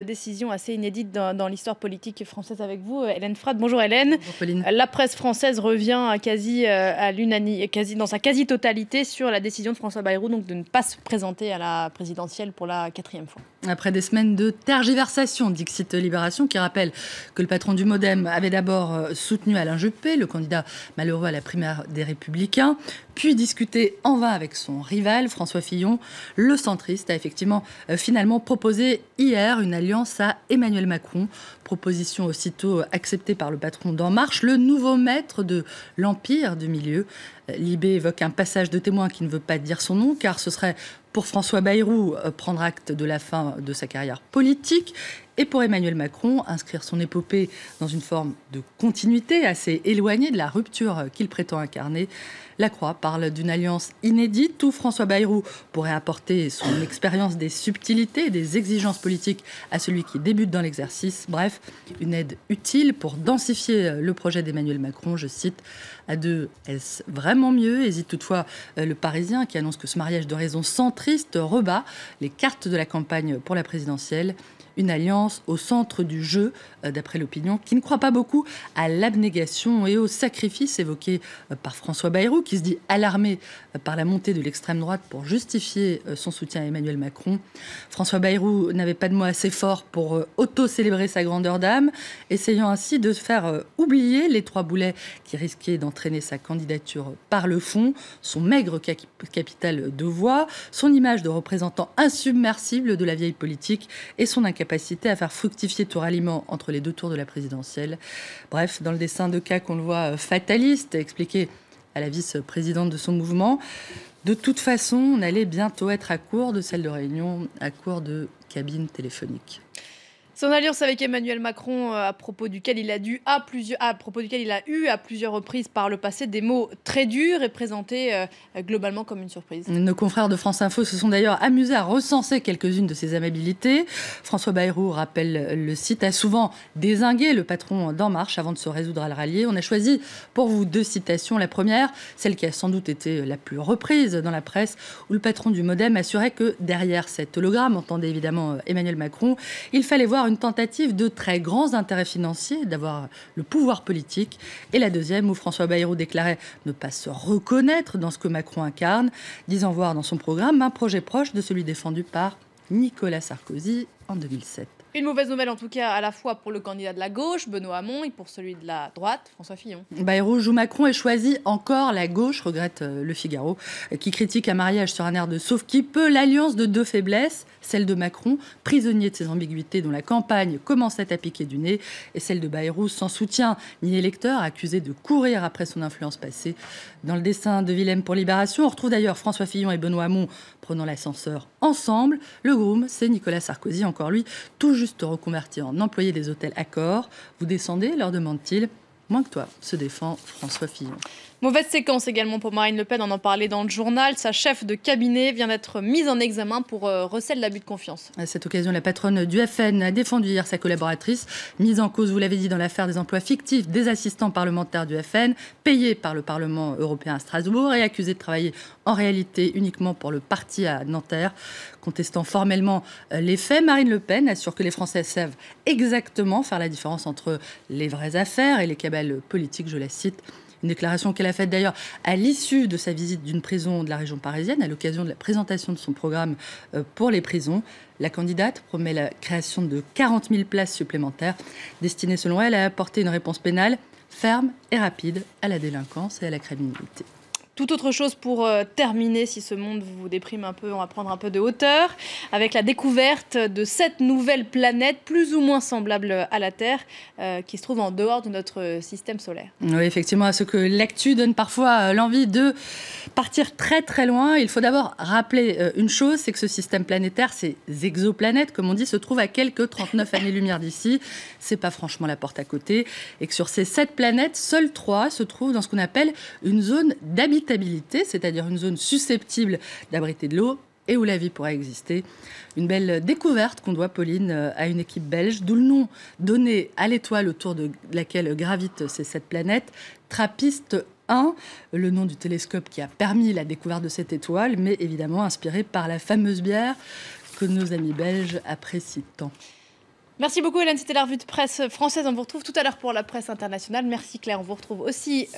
Décision assez inédite dans l'histoire politique française avec vous, Hélène Frade. Bonjour Hélène. Bonjour Pauline. La presse française revient dans sa quasi-totalité sur la décision de François Bayrou donc de ne pas se présenter à la présidentielle pour la 4e fois. Après des semaines de tergiversation, dixit Libération, qui rappelle que le patron du MoDem avait d'abord soutenu Alain Juppé, le candidat malheureux à la primaire des Républicains, puis discuté en vain avec son rival, François Fillon. Le centriste a effectivement finalement proposé hier une alliance à Emmanuel Macron. Proposition aussitôt acceptée par le patron d'En Marche, le nouveau maître de l'Empire du Milieu. Libé évoque un passage de témoin qui ne veut pas dire son nom, car ce serait pour François Bayrou prendre acte de la fin de sa carrière politique, et pour Emmanuel Macron inscrire son épopée dans une forme de continuité assez éloignée de la rupture qu'il prétend incarner. La Croix parle d'une alliance inédite où François Bayrou pourrait apporter son expérience des subtilités et des exigences politiques à celui qui débute dans l'exercice. Bref, une aide utile pour densifier le projet d'Emmanuel Macron. Je cite, à deux, est-ce vraiment mieux? Hésite toutefois le Parisien qui annonce que ce mariage de raison centriste rebat les cartes de la campagne pour la présidentielle. Une alliance au centre du jeu, d'après l'opinion, qui ne croit pas beaucoup à l'abnégation et au sacrifice évoqué par François Bayrou, qui se dit alarmé par la montée de l'extrême droite pour justifier son soutien à Emmanuel Macron. François Bayrou n'avait pas de mots assez forts pour auto-célébrer sa grandeur d'âme, essayant ainsi de faire oublier les 3 boulets qui risquaient d'entraîner sa candidature par le fond, son maigre capital de voix, son image de représentant insubmersible de la vieille politique et son incapacité à faire fructifier tout ralliement entre les 2 tours de la présidentielle. Bref, dans le dessin de cas qu'on le voit fataliste, expliqué à la vice-présidente de son mouvement, de toute façon, on allait bientôt être à court de salle de réunion, à court de cabine téléphonique. Son alliance avec Emmanuel Macron, à propos duquel il a eu à plusieurs reprises par le passé des mots très durs et présentés globalement comme une surprise. Nos confrères de France Info se sont d'ailleurs amusés à recenser quelques-unes de ces amabilités. François Bayrou, rappelle le site, a souvent dézingué le patron d'En Marche avant de se résoudre à le rallier. On a choisi pour vous 2 citations. La première, celle qui a sans doute été la plus reprise dans la presse, où le patron du MoDem assurait que derrière cet hologramme, entendait évidemment Emmanuel Macron, il fallait voir une tentative de très grands intérêts financiers, d'avoir le pouvoir politique. Et la deuxième, où François Bayrou déclarait ne pas se reconnaître dans ce que Macron incarne, disant voir dans son programme un projet proche de celui défendu par Nicolas Sarkozy en 2007. Une mauvaise nouvelle en tout cas à la fois pour le candidat de la gauche, Benoît Hamon, et pour celui de la droite, François Fillon. Bayrou joue Macron et choisit encore la gauche, regrette Le Figaro, qui critique un mariage sur un air de sauf qui peut l'alliance de 2 faiblesses, celle de Macron, prisonnier de ses ambiguïtés dont la campagne commençait à piquer du nez, et celle de Bayrou, sans soutien ni électeur, accusé de courir après son influence passée. Dans le dessin de Willem pour Libération, on retrouve d'ailleurs François Fillon et Benoît Hamon prenant l'ascenseur ensemble. Le groom, c'est Nicolas Sarkozy, encore lui, tout juste reconverti en employé des hôtels Accor. Vous descendez, leur demande-t-il. Moins que toi, se défend François Fillon. Mauvaise séquence également pour Marine Le Pen, on en parlait dans le journal. Sa chef de cabinet vient d'être mise en examen pour recel d'abus de confiance. À cette occasion, la patronne du FN a défendu hier sa collaboratrice, mise en cause, vous l'avez dit, dans l'affaire des emplois fictifs des assistants parlementaires du FN, payés par le Parlement européen à Strasbourg et accusés de travailler en réalité uniquement pour le parti à Nanterre. Contestant formellement les faits, Marine Le Pen assure que les Français savent exactement faire la différence entre les vraies affaires et les cabales politiques, je la cite. Une déclaration qu'elle a faite d'ailleurs à l'issue de sa visite d'une prison de la région parisienne, à l'occasion de la présentation de son programme pour les prisons. La candidate promet la création de 40 000 places supplémentaires, destinées selon elle à apporter une réponse pénale ferme et rapide à la délinquance et à la criminalité. Tout autre chose pour terminer, si ce monde vous déprime un peu, on va prendre un peu de hauteur, avec la découverte de 7 nouvelles planètes plus ou moins semblables à la Terre, qui se trouvent en dehors de notre système solaire. Oui, effectivement, à ce que l'actu donne parfois l'envie de partir très très loin. Il faut d'abord rappeler une chose, c'est que ce système planétaire, ces exoplanètes, comme on dit, se trouve à quelques 39 années-lumière d'ici. C'est pas franchement la porte à côté. Et que sur ces 7 planètes, seules 3 se trouvent dans ce qu'on appelle une zone d'habitation, c'est-à-dire une zone susceptible d'abriter de l'eau et où la vie pourrait exister. Une belle découverte qu'on doit, Pauline, à une équipe belge, d'où le nom donné à l'étoile autour de laquelle gravitent ces 7 planètes, TRAPPIST-1, le nom du télescope qui a permis la découverte de cette étoile, mais évidemment inspiré par la fameuse bière que nos amis belges apprécient tant. Merci beaucoup Hélène, c'était la revue de presse française. On vous retrouve tout à l'heure pour la presse internationale. Merci Claire, on vous retrouve aussi tout